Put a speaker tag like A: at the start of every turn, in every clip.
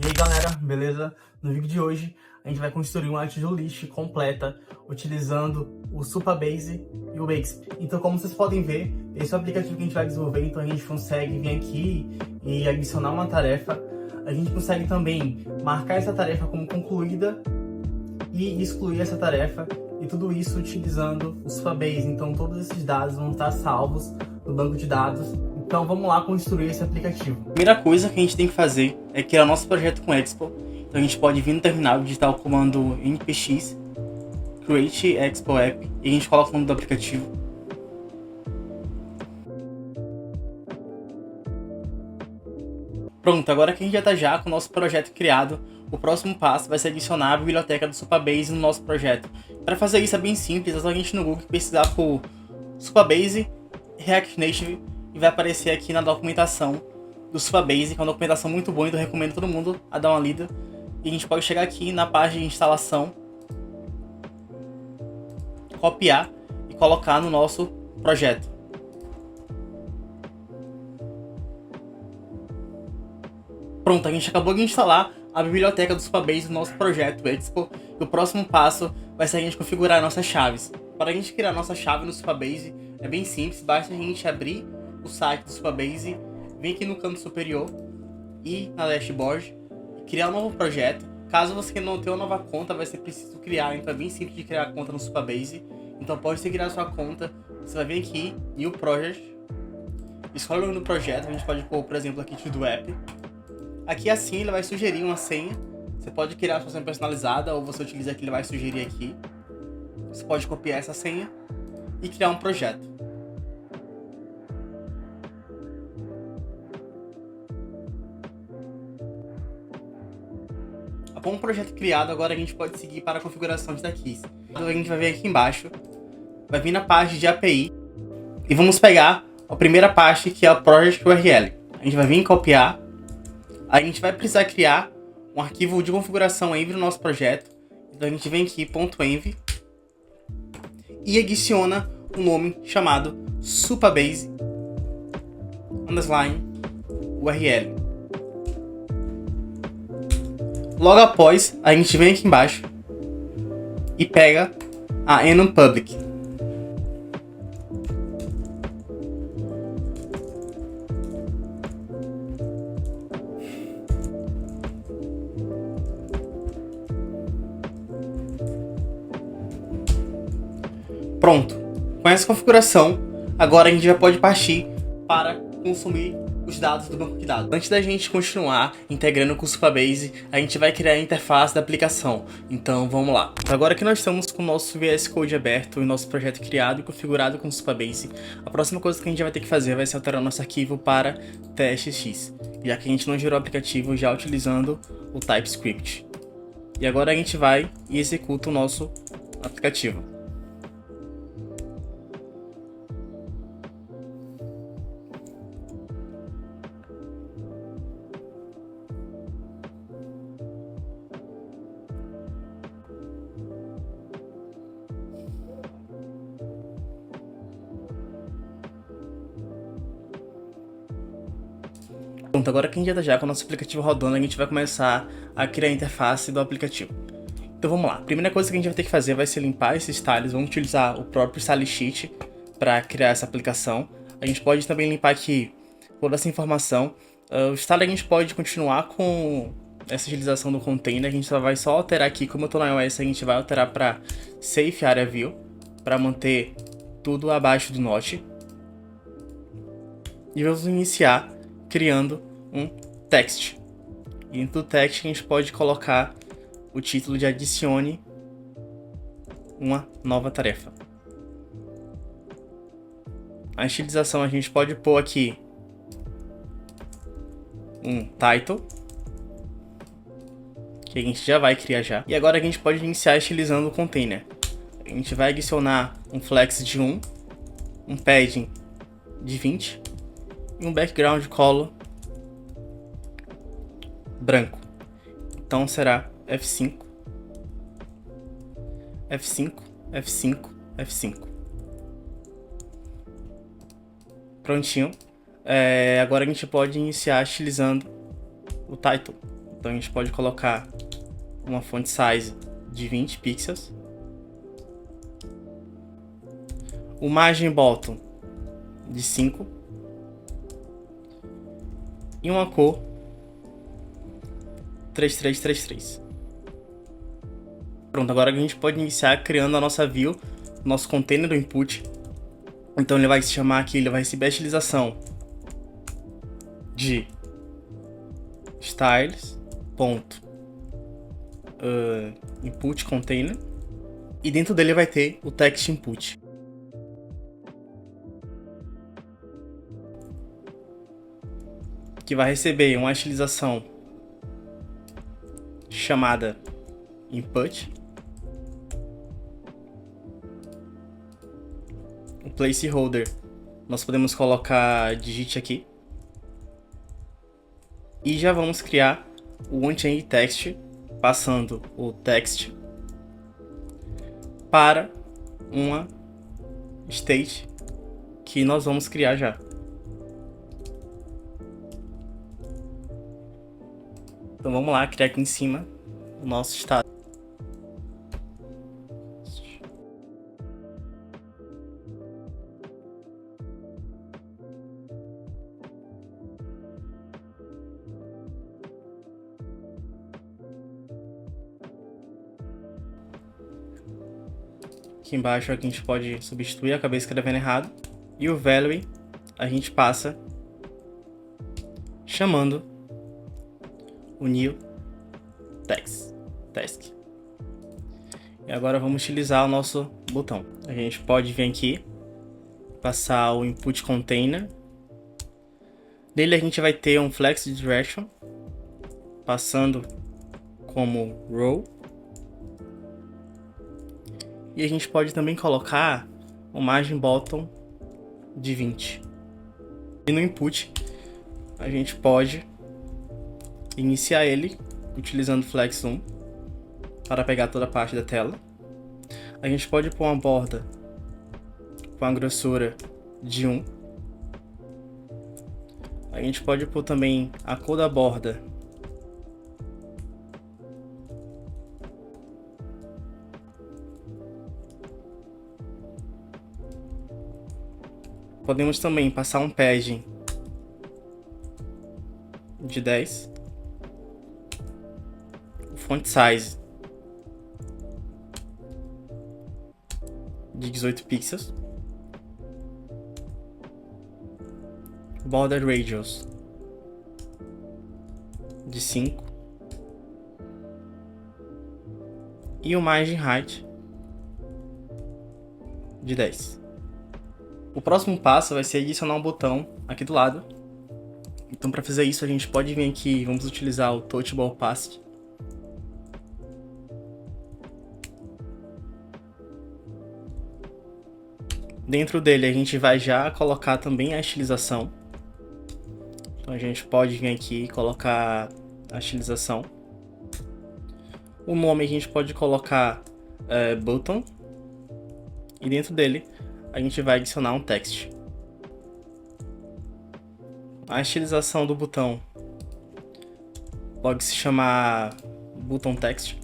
A: E aí galera, beleza? No vídeo de hoje a gente vai construir uma to-do list completa utilizando o Supabase e o Exp. Então, como vocês podem ver, esse é o aplicativo que a gente vai desenvolver, então a gente consegue vir aqui e adicionar uma tarefa. A gente consegue também marcar essa tarefa como concluída e excluir essa tarefa, e tudo isso utilizando o Supabase. Então todos esses dados vão estar salvos no banco de dados. Então vamos lá construir esse aplicativo. A primeira coisa que a gente tem que fazer é criar nosso projeto com Expo. Então a gente pode vir no terminal e digitar o comando npx create expo app e a gente coloca o nome do aplicativo. Pronto, agora que a gente já está com o nosso projeto criado, o próximo passo vai ser adicionar a biblioteca do Supabase no nosso projeto. Para fazer isso é bem simples, é só a gente no Google pesquisar por Supabase React Native e vai aparecer aqui na documentação do Supabase, que é uma documentação muito boa, então eu recomendo todo mundo a dar uma lida. E a gente pode chegar aqui na página de instalação, copiar e colocar no nosso projeto. Pronto, a gente acabou de instalar a biblioteca do Supabase no nosso projeto Expo. E o próximo passo vai ser a gente configurar nossas chaves. Para a gente criar nossa chave no Supabase é bem simples, basta a gente abrir o site do Supabase, vir aqui no canto superior e na dashboard e criar um novo projeto. Caso você não tenha uma nova conta, vai ser preciso criar, então é bem simples de criar a conta no Supabase. Então pode você criar a sua conta, você vai vir aqui, New Project, escolhe o nome do projeto, a gente pode pôr, por exemplo, aqui To Do App. Aqui assim ele vai sugerir uma senha, você pode criar a sua senha personalizada ou você utiliza a que ele vai sugerir aqui. Você pode copiar essa senha e criar um projeto. Com o projeto criado, agora a gente pode seguir para a configuração de keys. Então a gente vai vir aqui embaixo, vai vir na parte de API e vamos pegar a primeira parte que é o Project URL. A gente vai vir em copiar, a gente vai precisar criar um arquivo de configuração Env no nosso projeto. Então a gente vem aqui, .env, e adiciona um nome chamado Supabase _URL. Logo após, a gente vem aqui embaixo e pega a enum public. Pronto. Com essa configuração, agora a gente já pode partir para consumir os dados do banco de dados. Antes da gente continuar integrando com o Supabase, a gente vai criar a interface da aplicação. Então vamos lá. Agora que nós estamos com o nosso VS Code aberto e o nosso projeto criado e configurado com o Supabase, a próxima coisa que a gente vai ter que fazer vai ser alterar o nosso arquivo para testx, já que a gente não gerou o aplicativo já utilizando o TypeScript. E agora a gente vai e executa o nosso aplicativo. Pronto, agora que a gente já com o nosso aplicativo rodando, a gente vai começar a criar a interface do aplicativo. Então vamos lá, a primeira coisa que a gente vai ter que fazer vai ser limpar esses tiles, vamos utilizar o próprio Style Sheet para criar essa aplicação. A gente pode também limpar aqui toda essa informação. O style a gente pode continuar com essa utilização do container, a gente vai só alterar aqui, como eu estou no iOS, a gente vai alterar para Safe Area View, para manter tudo abaixo do Notch. E vamos iniciar criando um text. E dentro do text a gente pode colocar o título de adicione uma nova tarefa. A estilização a gente pode pôr aqui um title, que a gente já vai criar já. E agora a gente pode iniciar estilizando o container. A gente vai adicionar um flex de 1, um padding de 20 e um background color branco. Então será F5, F5, F5, F5. Prontinho. Agora a gente pode iniciar estilizando o title. Então a gente pode colocar uma font size de 20 pixels. O margin bottom de 5. E uma cor 3333. Pronto, agora a gente pode iniciar criando a nossa view, nosso container do input. Então ele vai se chamar aqui, ele vai receber a estilização de styles.input container, e dentro dele vai ter o text input. Que vai receber uma estilização chamada input. O placeholder nós podemos colocar digit aqui. E já vamos criar o onChange text, passando o text para uma state que nós vamos criar já. Então vamos lá, criar aqui em cima o nosso estado. Aqui embaixo a gente pode substituir, acabei escrevendo errado. E o value a gente passa chamando o new task. E agora vamos utilizar o nosso botão. A gente pode vir aqui, passar o input container. Nele a gente vai ter um flex direction, passando como row. E a gente pode também colocar o margin bottom de 20. E no input a gente pode iniciar ele utilizando flex 1 para pegar toda a parte da tela. A gente pode pôr uma borda com a grossura de 1. A gente pode pôr também a cor da borda Podemos também passar um padding de 10. O font size de 18 pixels. Border radius de 5. E o margin height de 10. O próximo passo vai ser adicionar um botão aqui do lado. Então, para fazer isso, a gente pode vir aqui e vamos utilizar o Touchable Opacity. Dentro dele, a gente vai já colocar também a estilização. Então, a gente pode vir aqui e colocar a estilização. O nome a gente pode colocar button. E dentro dele, a gente vai adicionar um text. A estilização do botão pode se chamar button text.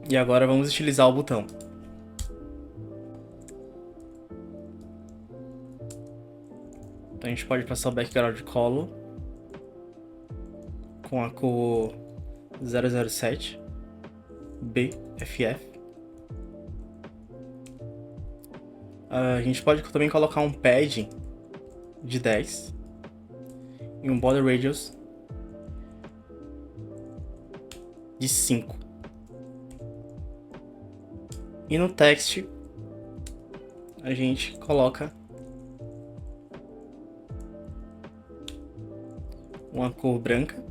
A: E agora vamos utilizar o botão. Então a gente pode passar o background color com a cor 007 BFF. A gente pode também colocar um padding de 10 e um border radius de 5. E no text a gente coloca uma cor branca,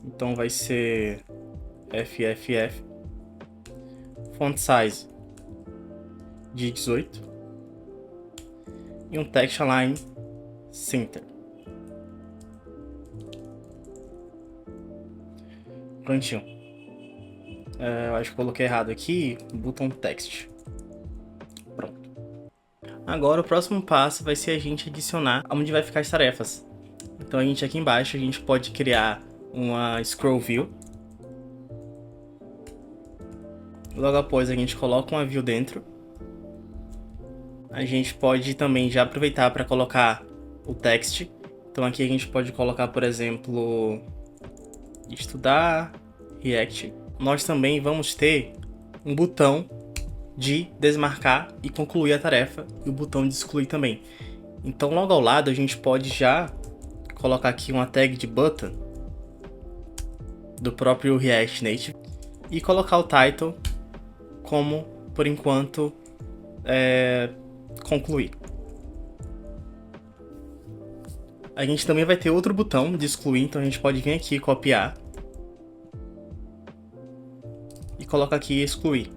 A: então vai ser FFF, font size de 18 e um text align center. Prontinho. Eu acho que coloquei errado aqui, button text. Pronto. Agora o próximo passo vai ser a gente adicionar onde vai ficar as tarefas. Então a gente aqui embaixo, a gente pode criar uma scroll view. Logo após a gente coloca uma view dentro. A gente pode também já aproveitar para colocar o text. Então aqui a gente pode colocar, por exemplo, estudar React. Nós também vamos ter um botão de desmarcar e concluir a tarefa e o botão de excluir também. Então logo ao lado a gente pode já colocar aqui uma tag de button do próprio React Native e colocar o title como, por enquanto, concluir. A gente também vai ter outro botão de excluir, então a gente pode vir aqui, copiar e colocar aqui excluir.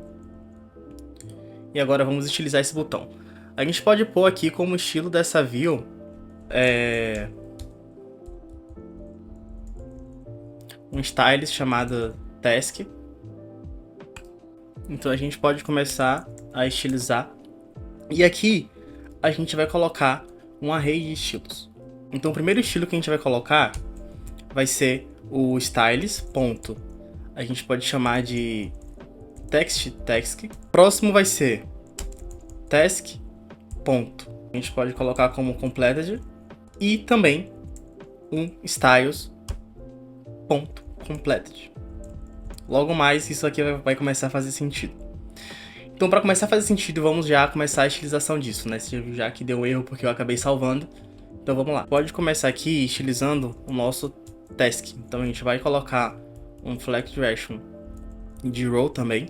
A: E agora vamos utilizar esse botão. A gente pode pôr aqui como estilo dessa view um style chamado task. Então a gente pode começar a estilizar. E aqui a gente vai colocar um array de estilos. Então o primeiro estilo que a gente vai colocar vai ser o styles. Ponto. A gente pode chamar de text task. Próximo vai ser task. Ponto. A gente pode colocar como completed. E também um styles. Ponto. Completed. Logo mais isso aqui vai começar a fazer sentido. Então para começar a fazer sentido, vamos já começar a estilização disso, né? Já que deu erro porque eu acabei salvando. Então vamos lá. Pode começar aqui estilizando o nosso task. Então a gente vai colocar um flex direction de row também.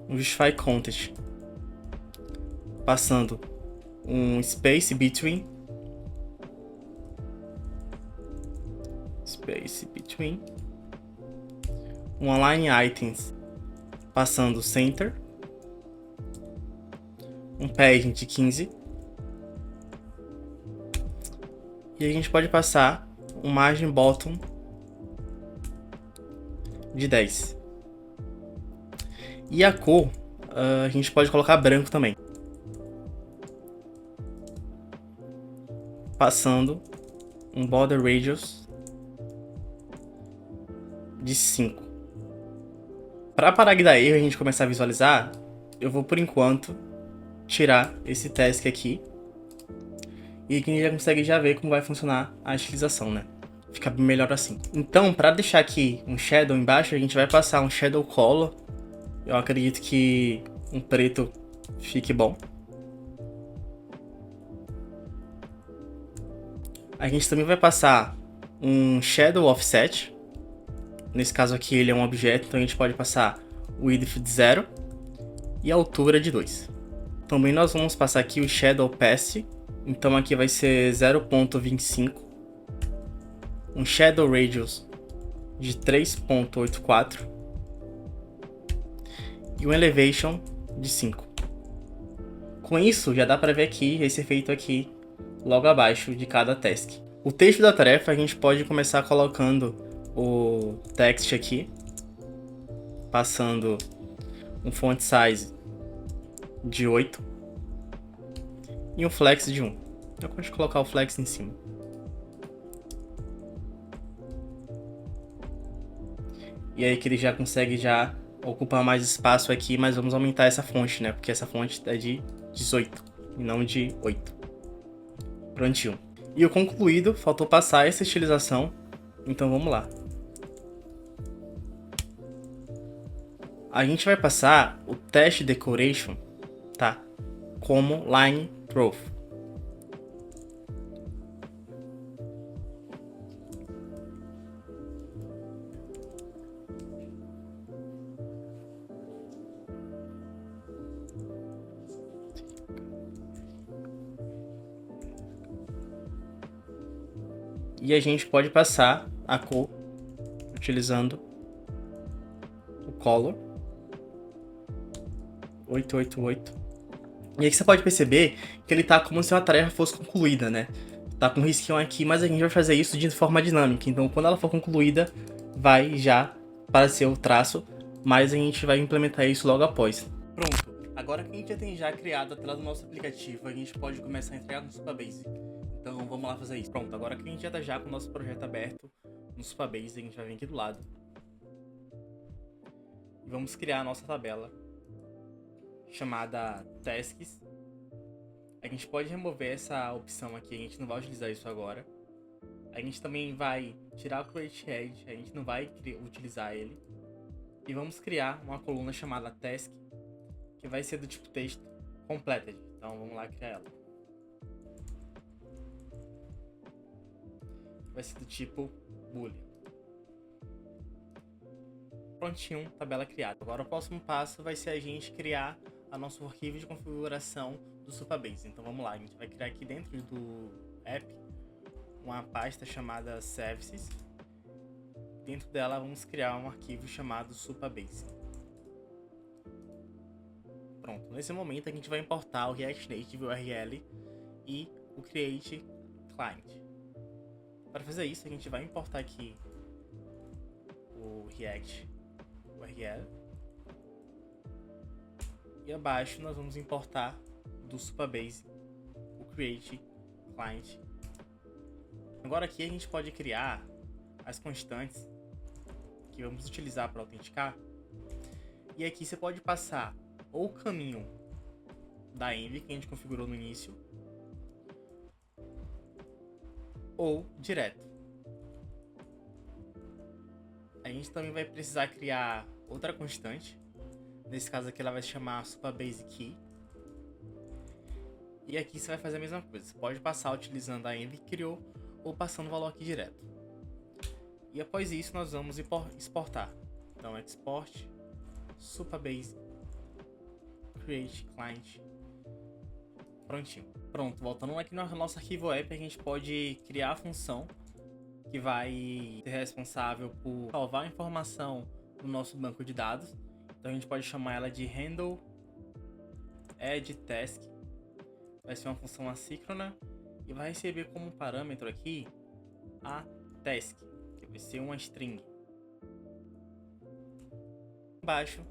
A: Um justify content. Passando um space between. Space between. Um align items. Passando center. Um padding de 15. E a gente pode passar um margin bottom de 10. E a cor, a gente pode colocar branco também. Passando um border radius de 5. Para parar de dar erro e a gente começar a visualizar, eu vou por enquanto tirar esse task aqui. E aqui a gente já consegue já ver como vai funcionar a estilização, né? Fica bem melhor assim. Então, para deixar aqui um shadow embaixo, a gente vai passar um shadow color. Eu acredito que um preto fique bom. A gente também vai passar um shadow offset. Nesse caso aqui ele é um objeto, então a gente pode passar o width de 0 e a altura de 2. Também nós vamos passar aqui o shadow opacity. Então aqui vai ser 0.25. Um shadow radius de 3.84. E um elevation de 5. Com isso, já dá para ver aqui esse efeito aqui logo abaixo de cada task. O texto da tarefa a gente pode começar colocando o text aqui, passando um font size de 8 e um flex de 1. Eu gosto colocar o flex em cima. E aí que ele já consegue já ocupar mais espaço aqui, mas vamos aumentar essa fonte, né? Porque essa fonte é de 18 e não de 8. Prontinho. E o concluído, faltou passar essa estilização, então vamos lá. A gente vai passar o test decoration, tá? Como line proof. E a gente pode passar a cor utilizando o color 888. E aí você pode perceber que ele tá como se uma tarefa fosse concluída, né? Tá com um risquinho aqui, mas a gente vai fazer isso de forma dinâmica. Então quando ela for concluída, vai já aparecer o traço, mas a gente vai implementar isso logo após. Pronto, agora que a gente já tem criado a tela do nosso aplicativo, a gente pode começar a entregar no Supabase. Então vamos lá fazer isso. Pronto, agora que a gente já tá já com o nosso projeto aberto no Supabase, a gente vai vir aqui do lado. E vamos criar a nossa tabela chamada Tasks. A gente pode remover essa opção aqui, a gente não vai utilizar isso agora. A gente também vai tirar o Create Head, a gente não vai utilizar ele. E vamos criar uma coluna chamada Task, que vai ser do tipo texto Completed. Então vamos lá criar ela. Vai ser do tipo Boolean. Prontinho, tabela criada. Agora o próximo passo vai ser a gente criar o nosso arquivo de configuração do Supabase. Então vamos lá, a gente vai criar aqui dentro do app uma pasta chamada Services. Dentro dela vamos criar um arquivo chamado Supabase. Pronto, nesse momento a gente vai importar o React Native URL e o Create Client. Para fazer isso a gente vai importar aqui o React URL e abaixo nós vamos importar do Supabase o Create Client. Agora aqui a gente pode criar as constantes que vamos utilizar para autenticar. E aqui você pode passar ou o caminho da env que a gente configurou no início, ou direto. A gente também vai precisar criar outra constante. Nesse caso aqui ela vai se chamar Supabase Key. E aqui você vai fazer a mesma coisa. Você pode passar utilizando a env que criou ou passando o valor aqui direto. E após isso nós vamos exportar. Então export Supabase Create Client. Prontinho. Pronto, voltando aqui no nosso arquivo app, a gente pode criar a função que vai ser responsável por salvar a informação no nosso banco de dados. Então a gente pode chamar ela de handle add task. Vai ser uma função assíncrona e vai receber como parâmetro aqui a task, que vai ser uma string. Embaixo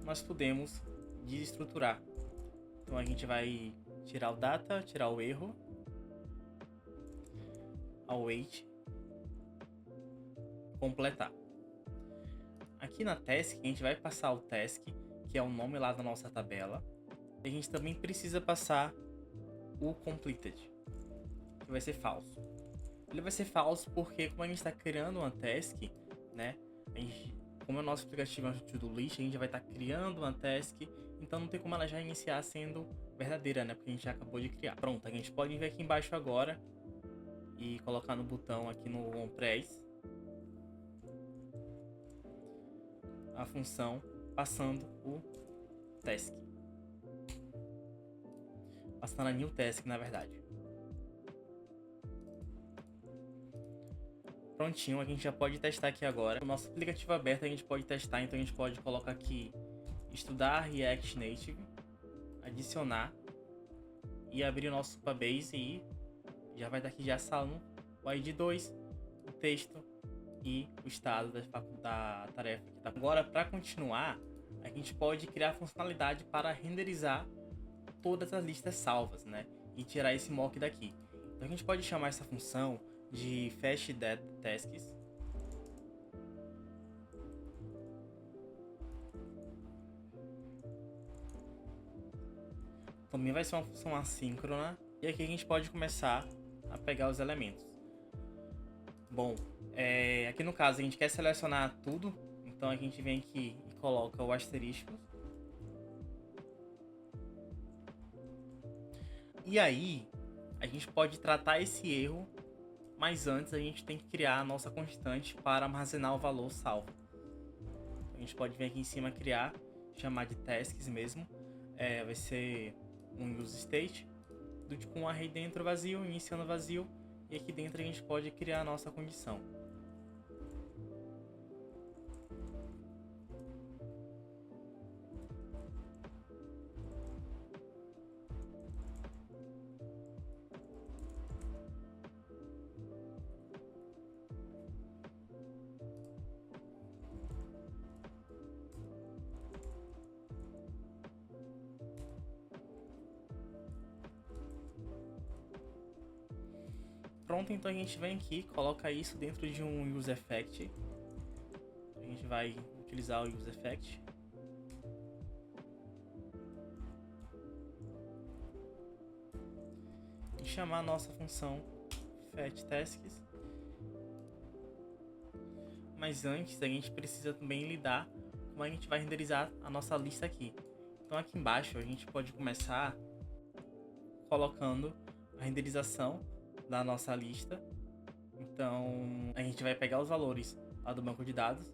A: nós podemos desestruturar. Então a gente vai tirar o data, tirar o erro, await, completar. Aqui na task a gente vai passar o task, que é o nome lá da nossa tabela. A gente também precisa passar o completed, que vai ser falso. Ele vai ser falso porque como a gente está criando uma task, né? Como o nosso aplicativo é um to-do list, a gente vai estar criando uma task, então não tem como ela já iniciar sendo verdadeira, né? Porque a gente já acabou de criar. Pronto, a gente pode vir aqui embaixo agora e colocar no botão aqui no onPress a função passando o task. Passando a new task, na verdade. Prontinho, a gente já pode testar aqui agora. O nosso aplicativo aberto a gente pode testar, então a gente pode colocar aqui estudar React Native, adicionar e abrir o nosso Supabase e já vai estar aqui já salvo o ID 2, o texto e o estado da tarefa. Agora, para continuar, a gente pode criar funcionalidade para renderizar todas as listas salvas, né? E tirar esse mock daqui. Então a gente pode chamar essa função de Fetch Dead Tasks. Também vai ser uma função assíncrona. E aqui a gente pode começar a pegar os elementos. Bom, aqui no caso a gente quer selecionar tudo. Então a gente vem aqui e coloca o asterisco. E aí a gente pode tratar esse erro, mas antes a gente tem que criar a nossa constante para armazenar o valor salvo. A gente pode vir aqui em cima criar, chamar de tasks mesmo. Vai ser um use state, do tipo um array dentro vazio, iniciando vazio, e aqui dentro a gente pode criar a nossa condição. Pronto, então a gente vem aqui, coloca isso dentro de um Use Effect. A gente vai utilizar o Use Effect. E chamar a nossa função fetchTasks. Mas antes a gente precisa também lidar com como a gente vai renderizar a nossa lista aqui. Então aqui embaixo a gente pode começar colocando a renderização da nossa lista. Então a gente vai pegar os valores lá do banco de dados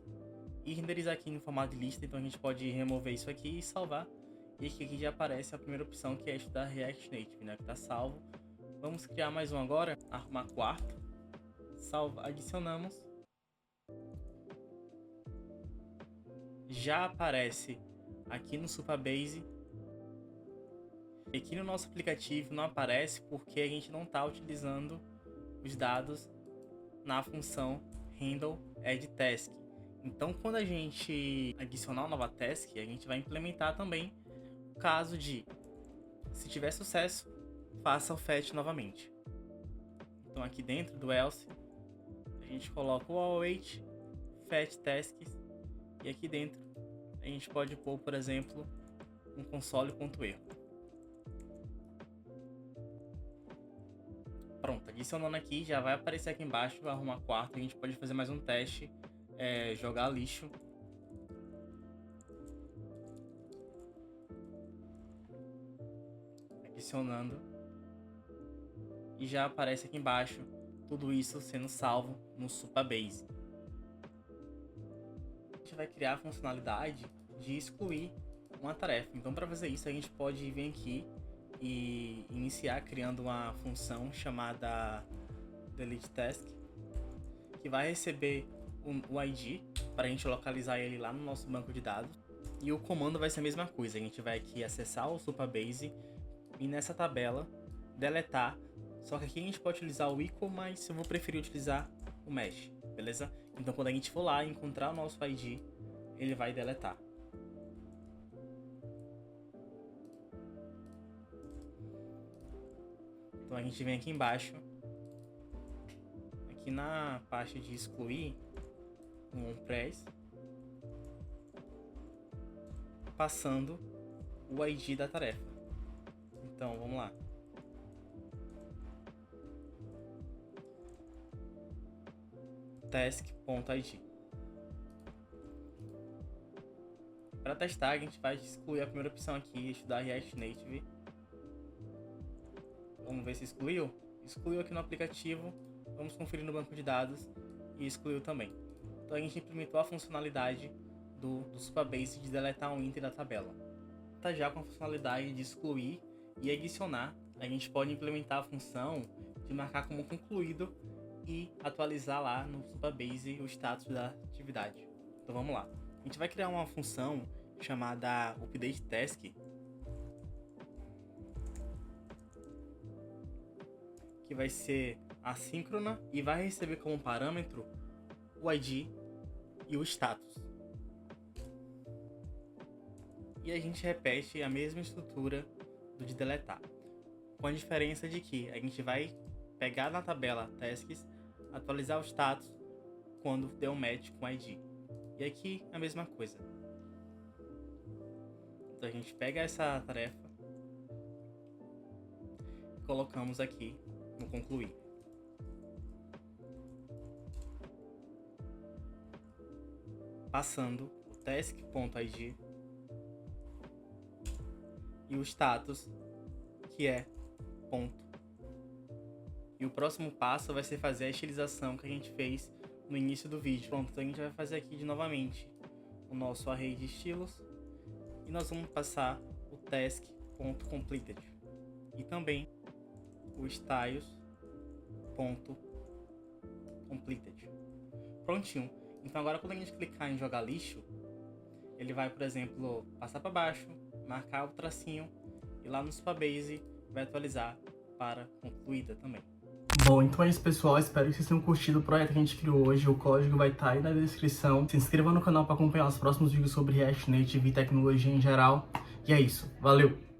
A: e renderizar aqui no formato de lista. Então a gente pode remover isso aqui e salvar. E aqui já aparece a primeira opção, que é estudar React Native, né, que está salvo. Vamos criar mais um agora, arrumar quarto, salva, adicionamos. Já aparece aqui no Supabase. Aqui no nosso aplicativo não aparece porque a gente não está utilizando os dados na função handle add task. Então, quando a gente adicionar uma nova task, a gente vai implementar também o caso de, se tiver sucesso, faça o fetch novamente. Então, aqui dentro do else, a gente coloca o await fetch tasks e aqui dentro a gente pode pôr, por exemplo, um console.erro. Pronto, adicionando aqui, já vai aparecer aqui embaixo, arrumar quarto. A gente pode fazer mais um teste, jogar lixo. Adicionando. E já aparece aqui embaixo, tudo isso sendo salvo no Supabase. A gente vai criar a funcionalidade de excluir uma tarefa. Então, para fazer isso, a gente pode vir aqui e iniciar criando uma função chamada delete task, que vai receber o ID para a gente localizar ele lá no nosso banco de dados. E o comando vai ser a mesma coisa, a gente vai aqui acessar o Supabase e nessa tabela deletar, só que aqui a gente pode utilizar o equal, mas eu vou preferir utilizar o mesh, beleza? Então quando a gente for lá e encontrar o nosso ID, ele vai deletar. Então a gente vem aqui embaixo, aqui na parte de excluir um onPress, passando o ID da tarefa. Então vamos lá. Task.id. Para testar, a gente vai excluir a primeira opção aqui, estudar React Native. Vamos ver se excluiu. Excluiu aqui no aplicativo. Vamos conferir no banco de dados e excluiu também. Então a gente implementou a funcionalidade do Supabase de deletar um item da tabela. Tá já com a funcionalidade de excluir e adicionar. A gente pode implementar a função de marcar como concluído e atualizar lá no Supabase o status da atividade. Então vamos lá. A gente vai criar uma função chamada update task, que vai ser assíncrona e vai receber como parâmetro o ID e o status. E a gente repete a mesma estrutura do de deletar, com a diferença de que a gente vai pegar na tabela tasks, atualizar o status quando der um match com o ID. E aqui a mesma coisa. Então a gente pega essa tarefa e colocamos aqui no concluir. Passando o task.id e o status, que é ponto. E o próximo passo vai ser fazer a estilização que a gente fez no início do vídeo. Pronto, então a gente vai fazer aqui de novamente o nosso array de estilos e nós vamos passar o task.completed e também o styles.completed. Prontinho. Então agora quando a gente clicar em jogar lixo, ele vai, por exemplo, passar para baixo, marcar o tracinho e lá no Supabase vai atualizar para concluída também. Bom, então é isso, pessoal. Espero que vocês tenham curtido o projeto que a gente criou hoje. O código vai estar aí na descrição. Se inscreva no canal para acompanhar os próximos vídeos sobre React Native e tecnologia em geral. E é isso. Valeu!